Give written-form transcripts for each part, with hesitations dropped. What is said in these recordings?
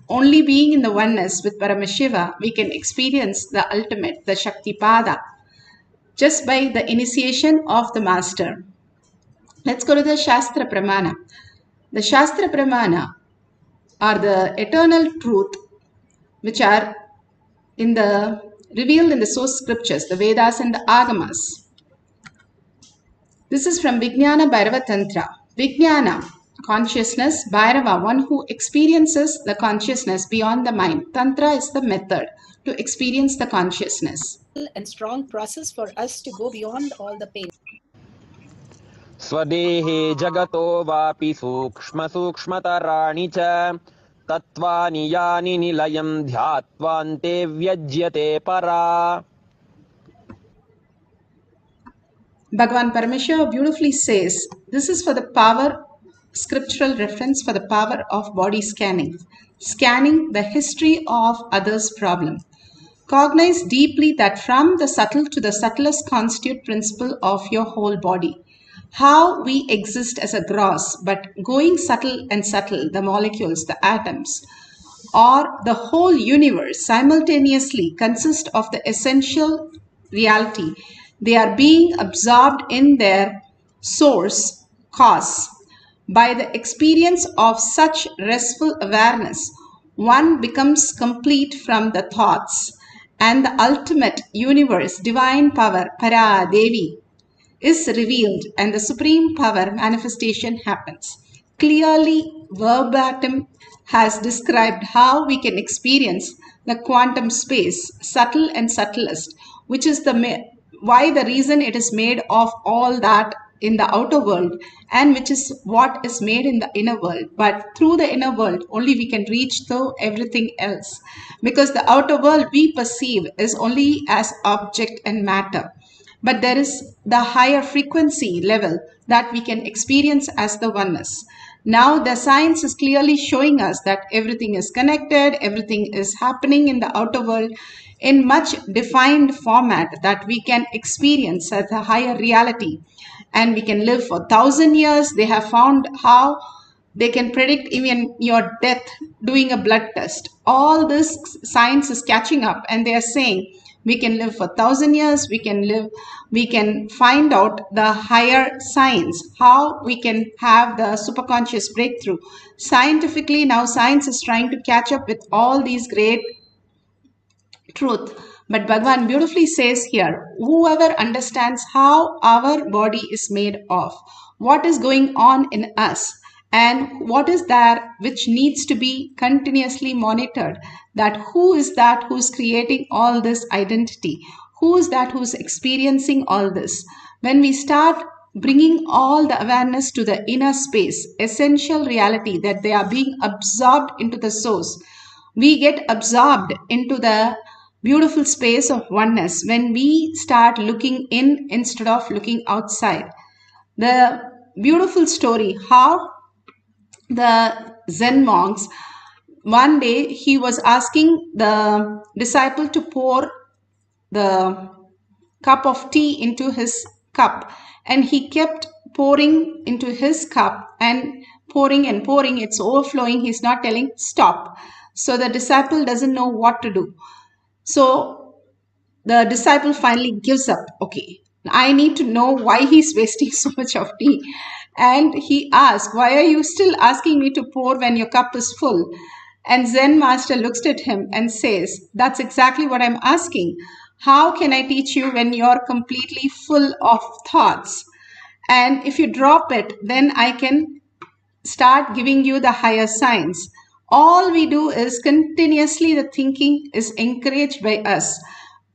only being in the oneness with Paramashiva, we can experience the ultimate, the Shakti Pada, just by the initiation of the Master. Let's go to the Shastra Pramana. The Shastra Pramana are the eternal truth which are revealed in the source scriptures, the Vedas and the Agamas. This is from Vijnana Bhairava Tantra. Vijnana, consciousness, Bhairava, one who experiences the consciousness beyond the mind. Tantra is the method to experience the consciousness. And strong process for us to go beyond all the pain. Swadehe jagato vapi sukshma sukshmataraani cha tattvani yani nilayam dhyatvante vyajyate para. Bhagavan Paramashiva beautifully says, this is for the power, scriptural reference for the power of body scanning. Scanning the history of others' problem. Cognize deeply that from the subtle to the subtlest constitute principle of your whole body. How we exist as a gross, but going subtle and subtle, the molecules, the atoms, or the whole universe simultaneously consist of the essential reality. They are being absorbed in their source, cause. By the experience of such restful awareness, one becomes complete from the thoughts, and the ultimate universe, divine power, Para Devi, is revealed, and the supreme power manifestation happens. Clearly, verbatim has described how we can experience the quantum space, subtle and subtlest, which is why the reason it is made of all that in the outer world, and which is what is made in the inner world. But through the inner world only we can reach to everything else, because the outer world we perceive is only as object and matter. But there is the higher frequency level that we can experience as the oneness. Now the science is clearly showing us that everything is connected, everything is happening in the outer world in much defined format that we can experience as a higher reality. And we can live for 1,000 years. They have found how they can predict even your death doing a blood test. All this science is catching up, and they are saying we can live for 1,000 years, we can find out the higher science, how we can have the superconscious breakthrough. Scientifically, now science is trying to catch up with all these great truth. But Bhagavan beautifully says here, whoever understands how our body is made of, what is going on in us, and what is there which needs to be continuously monitored, that who is that who's creating all this identity, who is that who's experiencing all this. When we start bringing all the awareness to the inner space, essential reality, that they are being absorbed into the source, we get absorbed into the beautiful space of oneness when we start looking in instead of looking outside. The beautiful story how the Zen monks, one day he was asking the disciple to pour the cup of tea into his cup, and he kept pouring into his cup and pouring, it's overflowing. He's not telling stop. So the disciple doesn't know what to do. So the disciple finally gives up. Okay, I need to know why he's wasting so much of tea. And he asked, why are you still asking me to pour when your cup is full? And Zen master looks at him and says, that's exactly what I'm asking. How can I teach you when you're completely full of thoughts? And if you drop it, then I can start giving you the higher science. All we do is continuously the thinking is encouraged by us.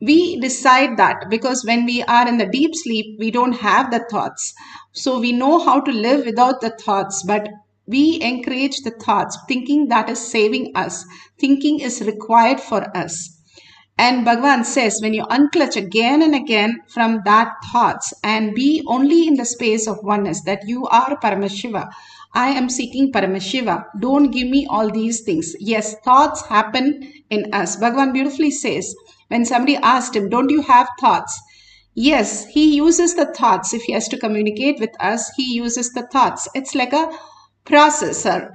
We decide that because when we are in the deep sleep, we don't have the thoughts. So we know how to live without the thoughts, but we encourage the thoughts, thinking that is saving us. Thinking is required for us. And Bhagavan says, when you unclutch again and again from that thoughts and be only in the space of oneness, that you are Paramashiva. I am seeking Paramashiva. Don't give me all these things. Yes, thoughts happen in us. Bhagavan beautifully says, when somebody asked him, don't you have thoughts? Yes, he uses the thoughts. If he has to communicate with us, he uses the thoughts. It's like a processor.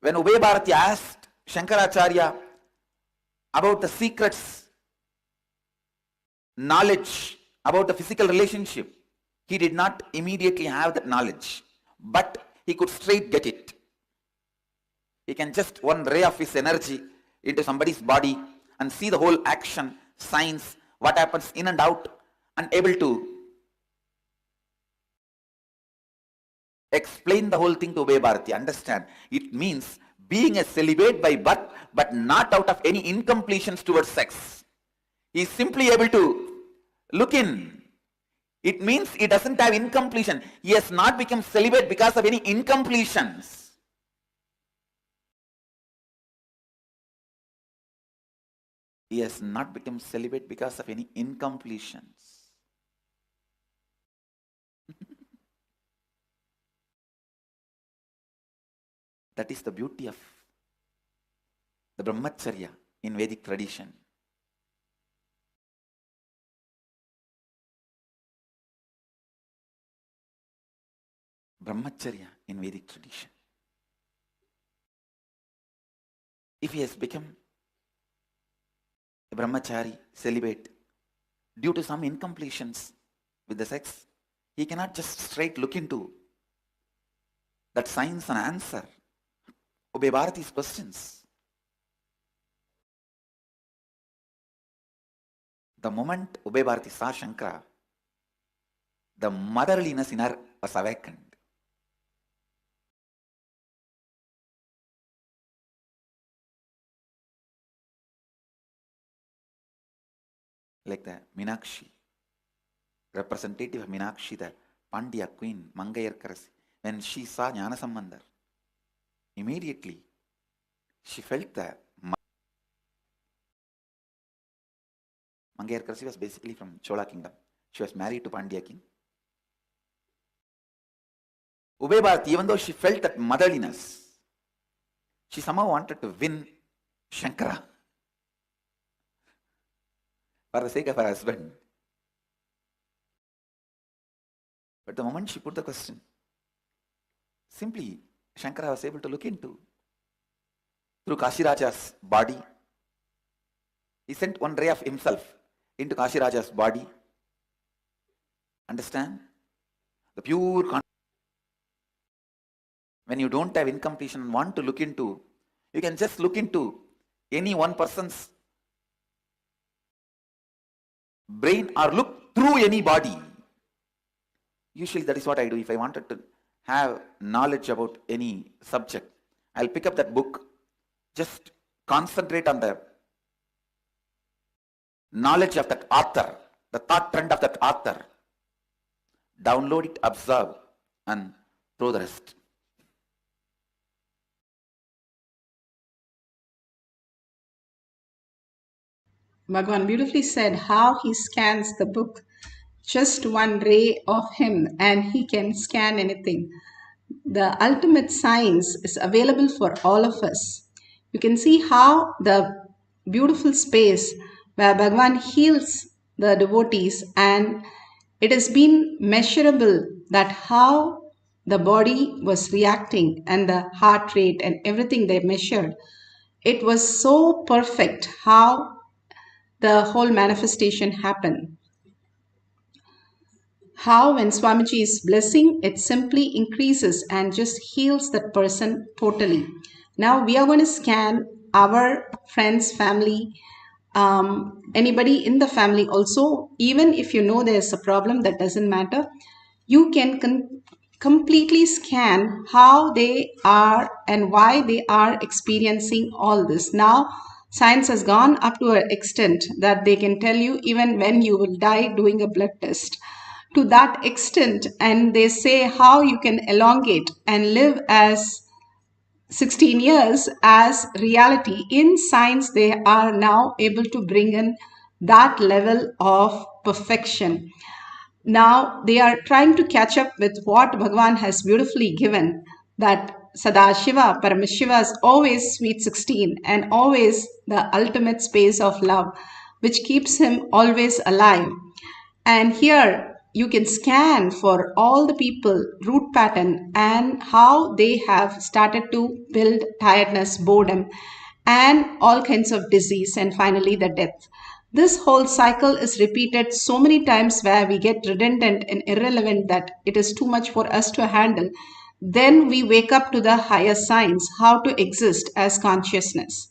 When Ubay Bharati asked Shankaracharya about the secrets, knowledge about the physical relationship, he did not immediately have that knowledge, but he could straight get it. He can just one ray of his energy into somebody's body and see the whole action, signs, what happens in and out, and able to explain the whole thing to Ubay Bharati. Understand? It means being a celibate by birth, but not out of any incompletions towards sex. He is simply able to look in. It means he doesn't have incompletion. He has not become celibate because of any incompletions. He has not become celibate because of any incompletions. That is the beauty of the Brahmacharya in Vedic tradition. Brahmacharya in Vedic tradition. If he has become a brahmachari, celibate, due to some incompletions with the sex, he cannot just straight look into that science and answer Ubay Bharati's questions. The moment Ubay Bharati saw Shankara, the motherliness in her was awakened. Like the Meenakshi, representative of Meenakshi, the Pandya queen, Mangayarkarasi, when she saw Jnana Sambandhar, immediately she felt the Mangayarkarasi was basically from Chola kingdom. She was married to Pandya king. Ubay Bharati, even though she felt that motherliness, she somehow wanted to win Shankara for the sake of her husband. But the moment she put the question, simply Shankara was able to look into through Kashiraja's body. He sent one ray of himself into Kashiraja's body. Understand? The pure when you don't have incompletion and want to look into, you can just look into any one person's brain or look through any body. Usually that is what I do. If I wanted to have knowledge about any subject, I'll pick up that book, just concentrate on the knowledge of that author, the thought trend of that author, download it, observe, and throw the rest. Bhagavan beautifully said how he scans the book. Just one ray of him and he can scan anything. The ultimate science is available for all of us. You can see how the beautiful space where Bhagavan heals the devotees, and it has been measurable that how the body was reacting and the heart rate and everything they measured. It was so perfect how the whole manifestation happened. How when Swamiji is blessing, it simply increases and just heals that person totally. Now we are going to scan our friends, family, anybody in the family also. Even if you know there's a problem, that doesn't matter. You can completely scan how they are and why they are experiencing all this. Now science has gone up to an extent that they can tell you even when you will die doing a blood test. To that extent, and they say how you can elongate and live as 16 years as reality. In science, they are now able to bring in that level of perfection. Now they are trying to catch up with what Bhagavan has beautifully given, that Sadashiva, Paramashiva is always sweet 16 and always the ultimate space of love, which keeps him always alive. And here you can scan for all the people root pattern and how they have started to build tiredness, boredom, and all kinds of disease, and finally the death. This whole cycle is repeated so many times where we get redundant and irrelevant that it is too much for us to handle. Then we wake up to the higher science, how to exist as consciousness.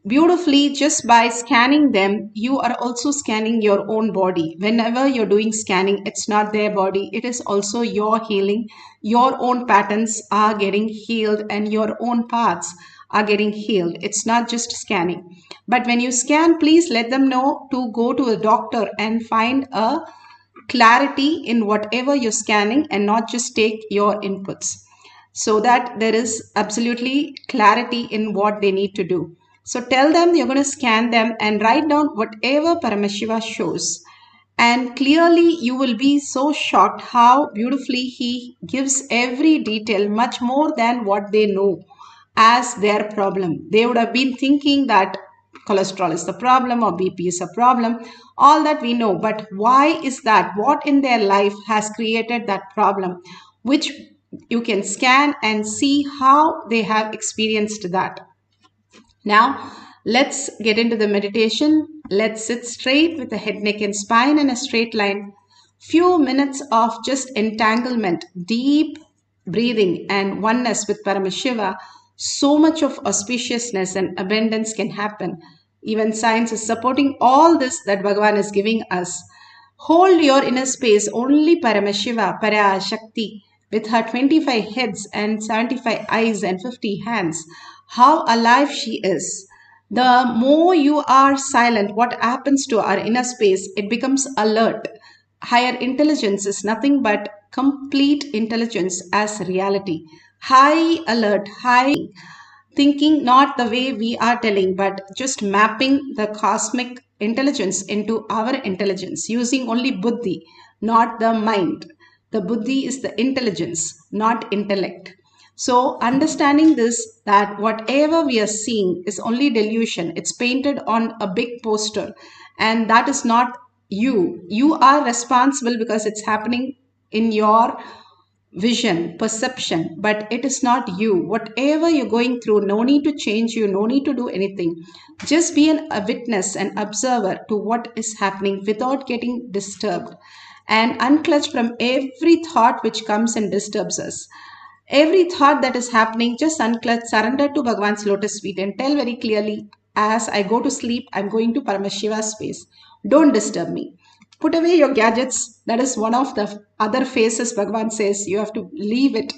Beautifully, just by scanning them, you are also scanning your own body. Whenever you're doing scanning, it's not their body, it is also your healing. Your own patterns are getting healed and your own paths are getting healed. It's not just scanning. But when you scan, please let them know to go to a doctor and find a clarity in whatever you're scanning and not just take your inputs, so that there is absolutely clarity in what they need to do. So tell them you're going to scan them and write down whatever Paramashiva shows. And clearly you will be so shocked how beautifully he gives every detail, much more than what they know as their problem. They would have been thinking that cholesterol is the problem or BP is a problem, all that we know. But why is that? What in their life has created that problem, which you can scan and see how they have experienced that. Now, let's get into the meditation. Let's sit straight with the head, neck, and spine in a straight line. Few minutes of just entanglement, deep breathing, and oneness with Paramashiva. So much of auspiciousness and abundance can happen. Even science is supporting all this that Bhagavan is giving us. Hold your inner space. Only Paramashiva, Parashakti, with her 25 heads and 75 eyes and 50 hands, how alive she is. The more you are silent, what happens to our inner space? It becomes alert. Higher intelligence is nothing but complete intelligence as reality. High alert, high thinking, not the way we are telling, but just mapping the cosmic intelligence into our intelligence using only buddhi, not the mind. The buddhi is the intelligence, not intellect. So understanding this, that whatever we are seeing is only delusion. It's painted on a big poster and that is not you. You are responsible because it's happening in your vision, perception, but it is not you. Whatever you're going through, no need to change you, no need to do anything. Just be a witness and observer to what is happening without getting disturbed, and unclutch from every thought which comes and disturbs us. Every thought that is happening, just unclutch, surrender to Bhagavan's lotus feet and tell very clearly, as I go to sleep, I'm going to Paramashiva's space. Don't disturb me. Put away your gadgets. That is one of the other phases Bhagavan says. You have to leave it,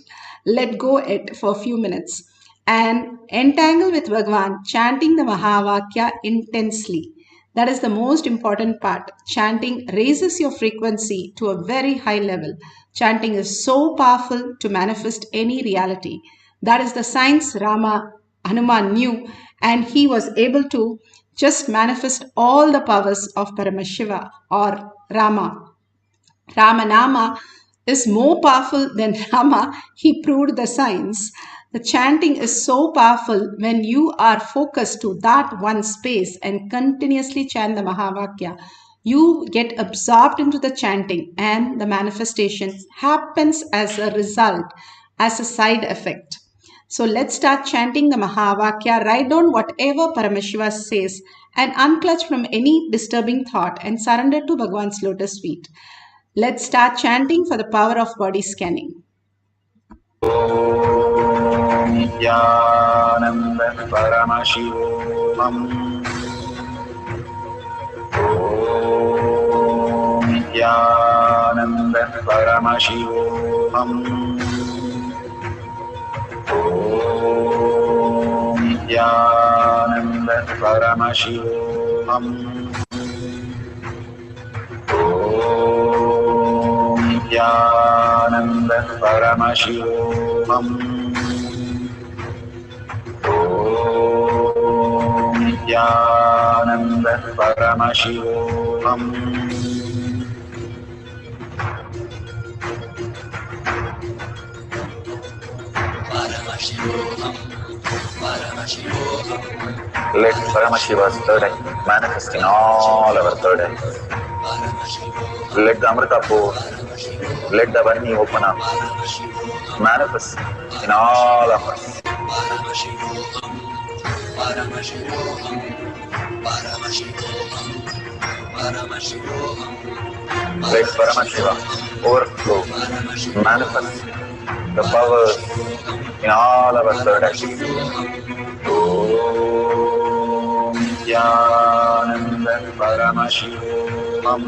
let go it for a few minutes. And entangle with Bhagavan, chanting the Mahavakya intensely. That is the most important part. Chanting raises your frequency to a very high level. Chanting is so powerful to manifest any reality. That is the science Hanuman knew, and he was able to just manifest all the powers of Paramashiva or Rama. Ramanama is more powerful than Rama. He proved the science. The chanting is so powerful when you are focused to that one space and continuously chant the Mahavakya. You get absorbed into the chanting and the manifestation happens as a result, as a side effect. So let's start chanting the Mahavakya. Write down whatever Paramashiva says and unclutch from any disturbing thought and surrender to Bhagavan's lotus feet. Let's start chanting for the power of body scanning. Nithyananda Paramashivoham. Nithyananda Paramashivoham. Nithyananda Paramashivoham. Nithyananda Paramashivoham. Nithyananda Paramashivoham. Paramashivoham. Paramashivoham. Let Paramashiva's third eye manifest in all our third eyes. Let the Amrita pour. Let the Varni open up. Manifest in all of us. Paramashivoham, Paramashivoham, Paramashivoham, Paramashivoham. Let Paramashiva overflow, manifest the powers in all our third eye. Om Dhyananda Paramashivoham.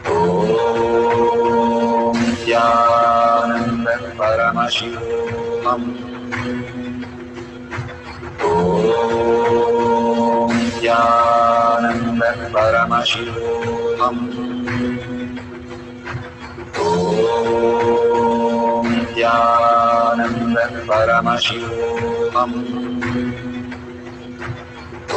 Om Dhyananda Paramashivoham. Om Dhyananda Paramashivoham. Om Dhyananda Paramashivoham.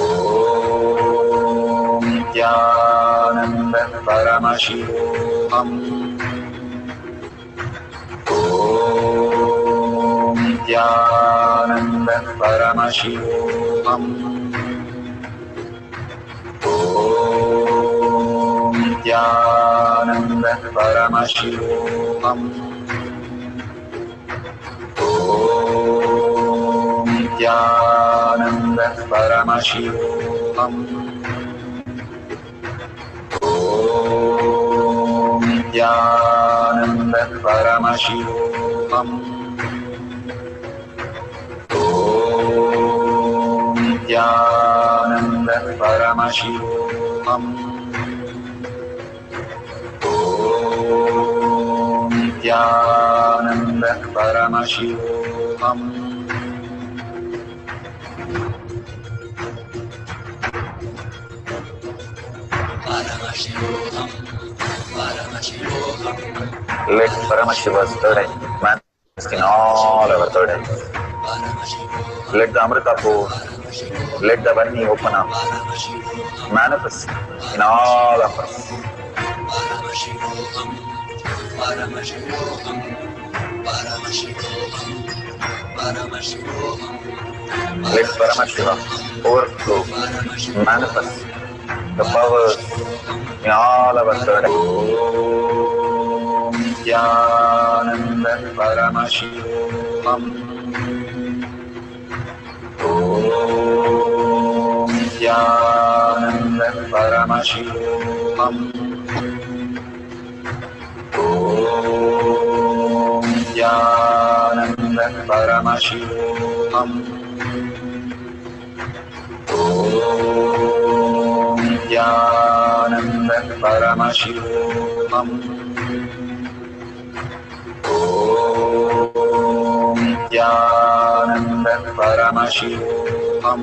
Om Dhyananda Paramashivoham. Om Dhyananda Paramashivoham. Om Dhyananda Paramashivoham. Om Dhyananda Paramashivoham. Om Dhyananda Paramashivoham. Om Dhyananda Paramashivoham. Om Dhyananda Paramashivoham. Paramashivoham, Paramashivoham. Let Paramashiva's third eye manifest in all our third eyes. Let the Amrita pour. Let the Varni open up. Manifest in all of us. Paramashivoham, Paramashivoham, Paramashivoham, Paramashivoham. Let Paramashiva overflow, manifest the powers in all our third eye. Om Dhyananda Paramashivoham. Om Dhyananda Paramashivoham. Om Dhyananda Paramashivoham. Om Dhyananda Paramashivoham. Om Dhyananda Paramashivoham.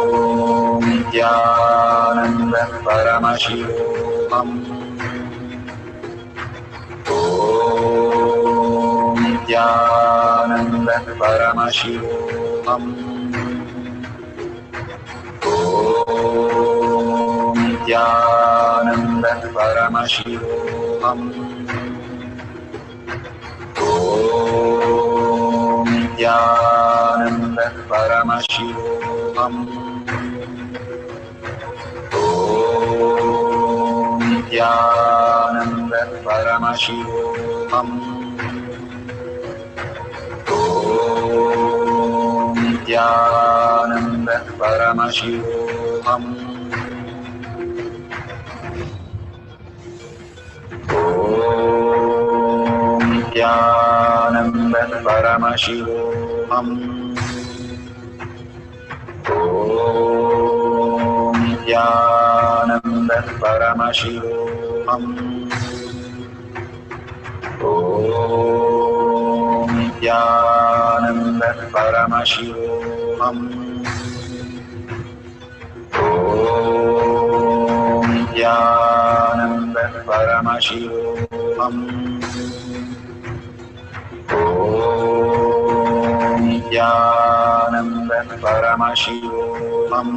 Om Dhyananda Paramashivoham. Om Dhyananda Paramashivoham. Om Dhyananda Paramashivoham. Om Dhyananda Paramashivoham. Om Dhyananda Paramashivoham. Om Dhyananda Paramashivoham. Om Dhyananda Paramashivoham. Om Dhyananda Paramashivoham. Om Dhyananda Paramashivoham. Om Dhyananda Paramashivoham. Om Dhyananda Paramashivoham.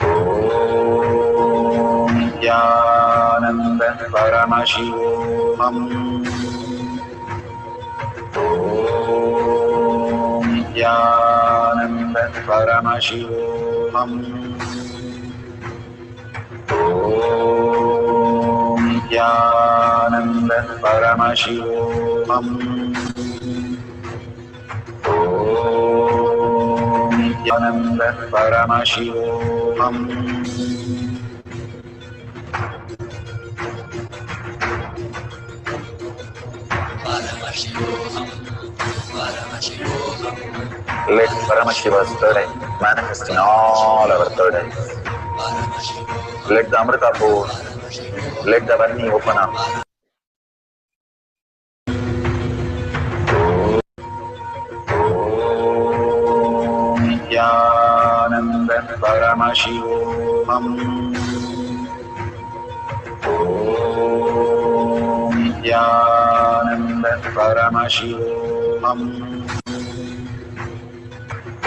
Om Dhyananda Paramashivoham. Om Dhyananda Paramashivoham. Om Nithyananda Paramashivoham. Om Nithyananda Paramashivoham. Paramashivoham. Paramashivoham. Let Paramashiva's third eye manifest in all our third eyes. Paramashivoham. Let the Amrita pour. Let the Varni open up. Om Nithyananda Paramashivoham. Om Nithyananda Paramashivoham.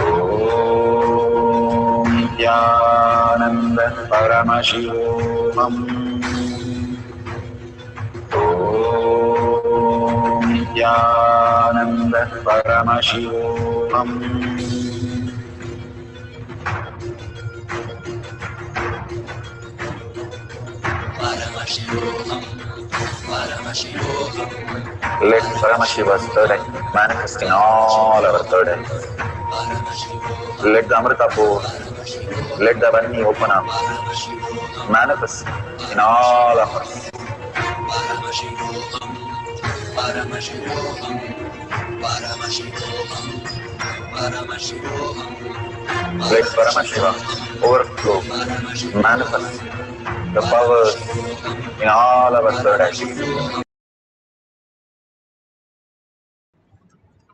Om Nithyananda Paramashivoham. Om Nithyananda Paramashivoham. Paramashivoham. Paramashivoham. Let Paramashiva's third eye manifest in all our third eyes. Paramashivoham. Let the Amrita pour. Let the Varni open up. Paramashivoham. Manifest in all of us. Paramashivoham. Paramashivoham. Paramashivoham. Paramashivoham. Let Paramashiva overflow, manifest the powers in all our third eyes.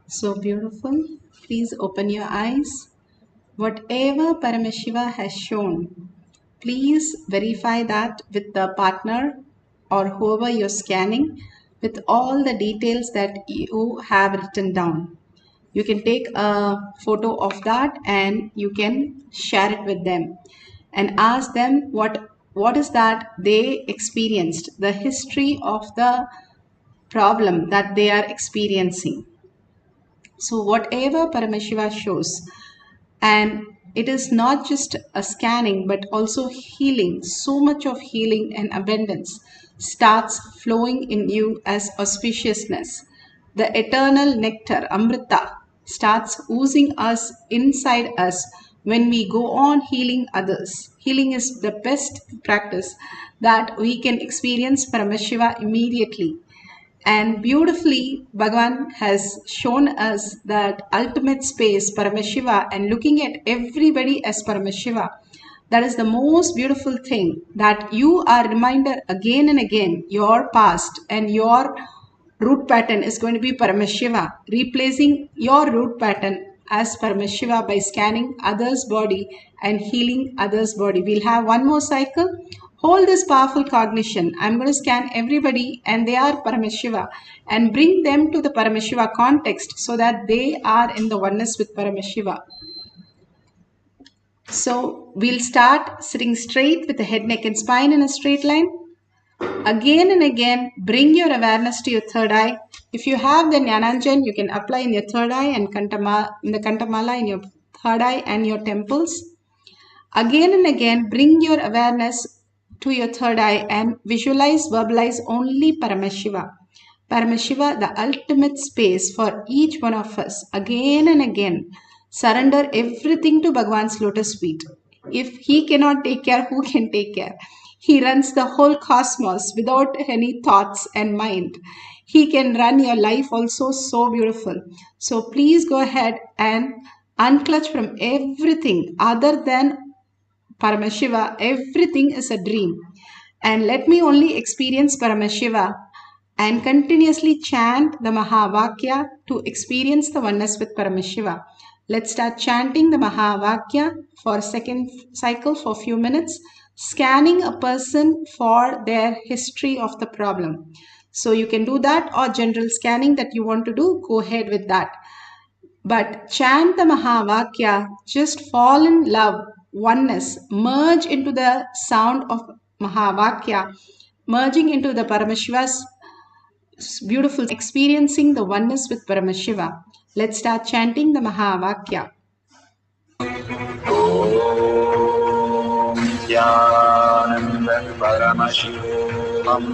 So beautiful. Please open your eyes. Whatever Paramashiva has shown, please verify that with the partner or whoever you're scanning with all the details that you have written down. You can take a photo of that and you can share it with them and ask them what is that they experienced, the history of the problem that they are experiencing. So whatever Paramashiva shows, and it is not just a scanning but also healing, so much of healing and abundance starts flowing in you as auspiciousness. The eternal nectar, Amrita, starts oozing us inside us when we go on healing others. Healing is the best practice that we can experience Paramashiva immediately. And beautifully, Bhagavan has shown us that ultimate space, Paramashiva, and looking at everybody as Paramashiva. That is the most beautiful thing, that you are reminded again and again your past and your root pattern is going to be Paramashiva, replacing your root pattern as Paramashiva by scanning others' body and healing others' body. We'll have one more cycle. Hold this powerful cognition. I'm going to scan everybody and they are Paramashiva and bring them to the Paramashiva context so that they are in the oneness with Paramashiva. So we'll start sitting straight with the head, neck and spine in a straight line. Again and again, bring your awareness to your third eye. If you have the Jnananjan, you can apply in your third eye and in the Kantamala in your third eye and your temples. Again and again, bring your awareness to your third eye and visualize, verbalize only Paramashiva. Paramashiva, the ultimate space for each one of us. Again and again, surrender everything to Bhagavan's lotus feet. If he cannot take care, who can take care? He runs the whole cosmos without any thoughts and mind. He can run your life also so beautiful. So please go ahead and unclutch from everything other than Paramashiva. Everything is a dream. And let me only experience Paramashiva and continuously chant the Mahavakya to experience the oneness with Paramashiva. Let's start chanting the Mahavakya for a second cycle for a few minutes, scanning a person for their history of the problem. So you can do that, or general scanning that you want to do, go ahead with that. But chant the Mahavakya, just fall in love, oneness, merge into the sound of Mahavakya, merging into the Paramashiva's beautiful, experiencing the oneness with Paramashiva. Let's start chanting the Mahavakya. Om Nithyananda Paramashivoham.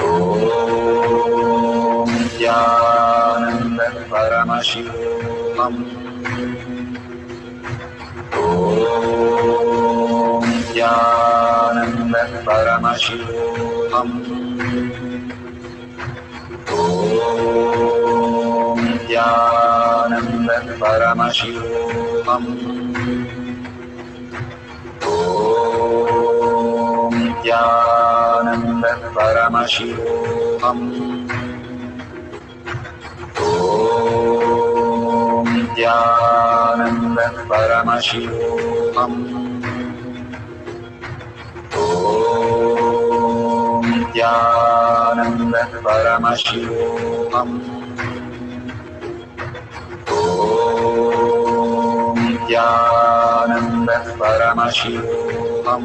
Om Nithyananda Paramashivoham. Om Nithyananda Paramashivoham. Om Nithyananda Paramashivoham. Om Nithyananda Paramashivoham. Om Nithyananda Paramashivoham. Om Nithyananda Paramashivoham. Om Nithyananda Paramashivoham. Om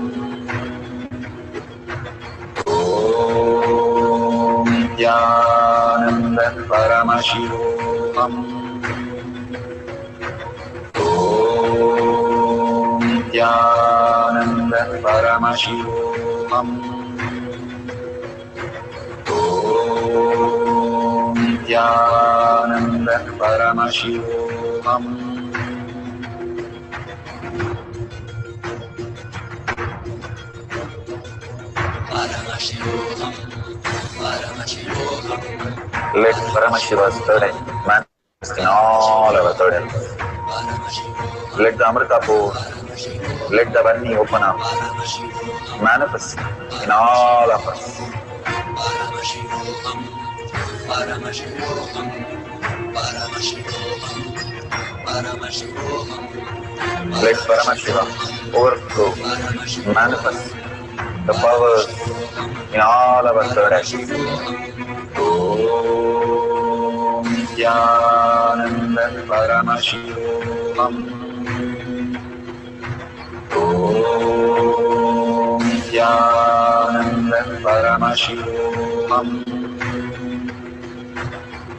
Nithyananda Paramashivoham. Om Nithyananda Paramashivoham. Om Nithyananda Paramashivoham. Paramashivoham. Paramashivoham. Let Paramashiva's third eye manifest in all our third eyes. Let the Amrita pour, let the Varni open up, manifest in all of us. Paramashivoham. Paramashivoham. Paramashivoham. Paramashivoham. Let Paramashiva overflow, manifest the powers in all our third eyes. Om Nithyananda Paramashivoham. Om Nithyananda Paramashivoham.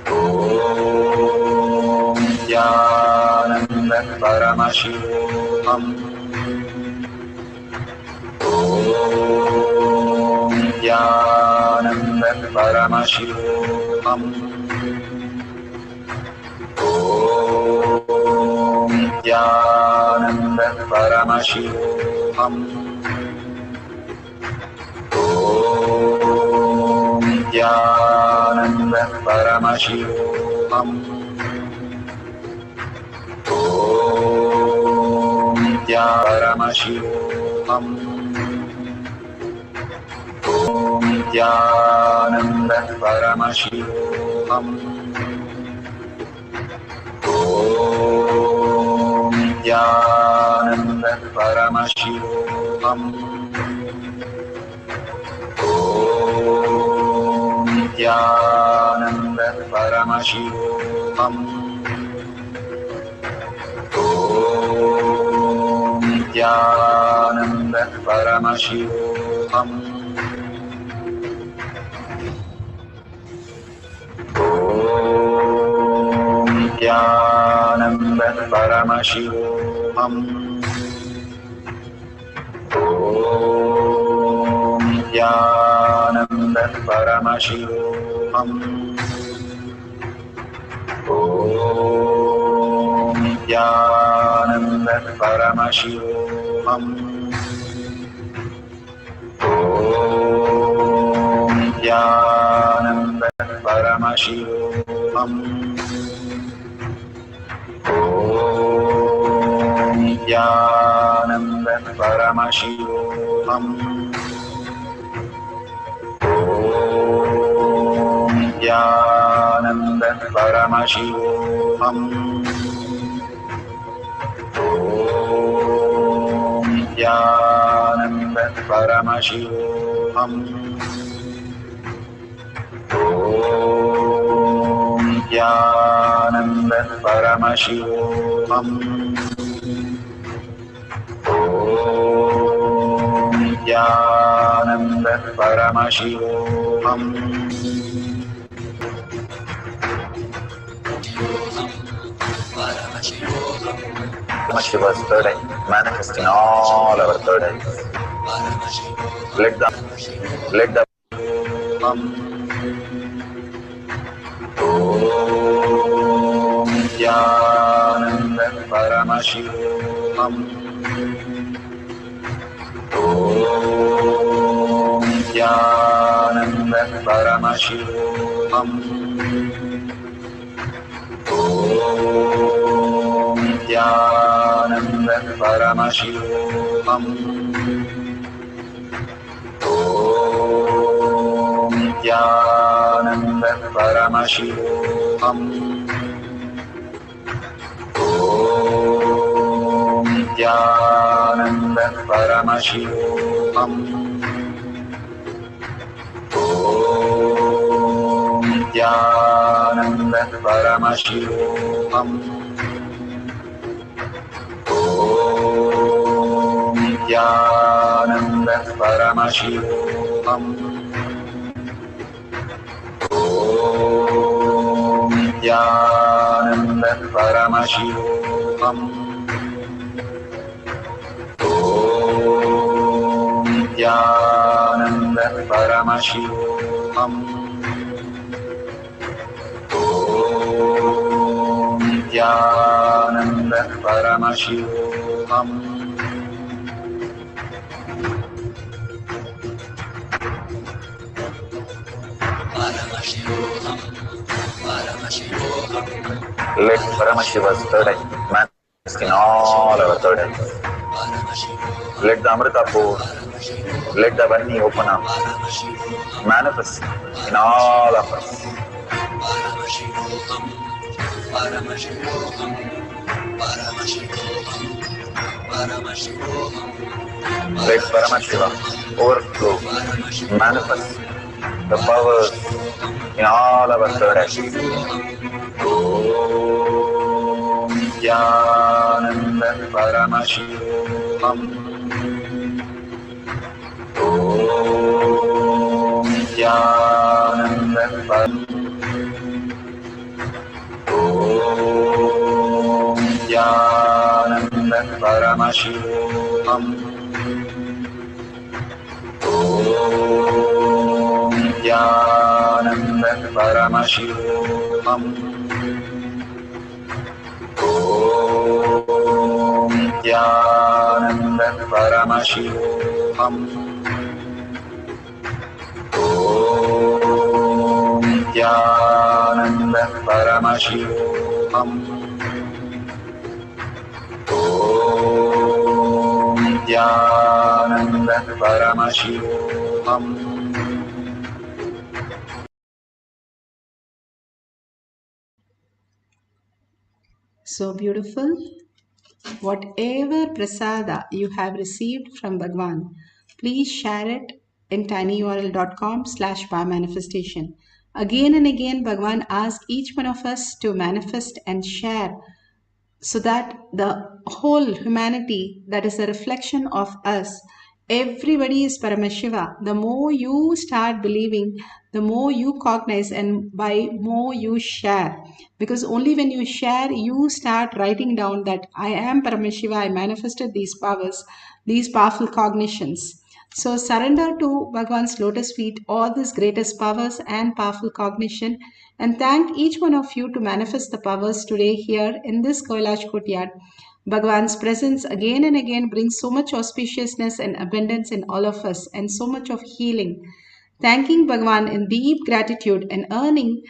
Om Nithyananda Paramashivoham. Om Nithyananda Paramashivoham. Om Nithyananda Paramashivoham. Om Nithyananda Paramashivoham. Om Nithyananda Paramashivoham. Om Nithyananda Paramashivoham. Om Nithyananda Paramashivoham. Om Nithyananda Paramashivoham. Om Nithyananda Paramashivoham. Om Nithyananda Paramashivoham. Om Nithyananda Paramashivoham. Om Nithyananda Paramashivoham. Om Nithyananda Paramashivoham. Om Nithyananda Paramashivoham. Om Nithyananda Paramashivoham. Om Nithyananda Paramashivoham. Om Nithyananda Paramashivoham. Paramashivoham. Paramashiva's third eye manifesting all our third eyes. Let the Om Nithyananda Paramashivam. Om Nithyananda Paramashivam. Om Nithyananda Paramashivam. Om Nithyananda Paramashivoham. Om Nithyananda Paramashivoham. Om Nithyananda Paramashivoham. Om Nithyananda Paramashivoham. Om Nithyananda Paramashivoham. Om Nithyananda Paramashivoham. Om Nithyananda Paramashivoham. Let Paramashiva's third eye manifest in all our third eyes. Let the Amrita pour, let the Vani open up, manifest in all of us. Let Paramashiva overflow, manifest the powers in all our third eyes. Om Nithyananda Paramashivam. Om Nithyananda Paramashivam. Om Nithyananda Paramashivam. Om Nithyananda Paramashivam. Om Nithyananda Paramashivoham. Om Nithyananda Paramashivoham. Om Nithyananda Paramashivoham. So beautiful. Whatever prasada you have received from Bhagwan, please share it in tinyurl.com/powermanifestation. Again and again, Bhagwan asks each one of us to manifest and share so that the whole humanity, that is a reflection of us, everybody is Paramashiva. The more you start believing, the more you cognize, and by more you share. Because only when you share, you start writing down that I am Paramashiva, I manifested these powers, these powerful cognitions. So surrender to Bhagwan's lotus feet all these greatest powers and powerful cognition, and thank each one of you to manifest the powers today here in this Kailash courtyard. Bhagwan's presence again and again brings so much auspiciousness and abundance in all of us, and so much of healing. Thanking Bhagwan in deep gratitude and earning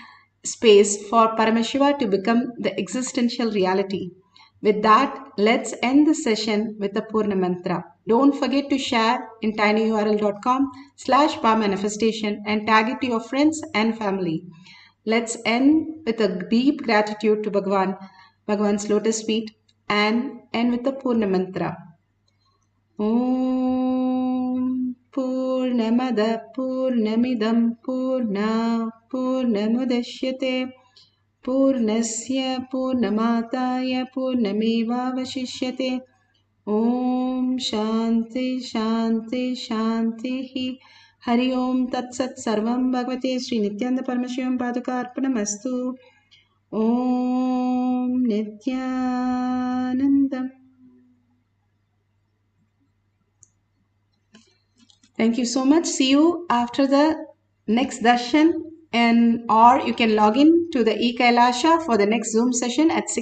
space for Paramashiva to become the existential reality. With that, let's end the session with the Purna Mantra. Don't forget to share in tinyurl.com/powermanifestation and tag it to your friends and family. Let's end with a deep gratitude to Bhagwan, Bhagwan's lotus feet, and end with the Purna Mantra. Om Purnamada Purnamidam Purna Purnamudashyate Purnasya Purnamataya Purnamevavashishyate. Om Shanti Shanti Shanti. Hari Om Tat Sat Sarvam Bhagavate Sri Nithyananda Paramashivam Padukarpanamastu. Om Nithyanandam Thank you so much. See you after the next darshan, or you can log in to the eKailasha for the next Zoom session at 6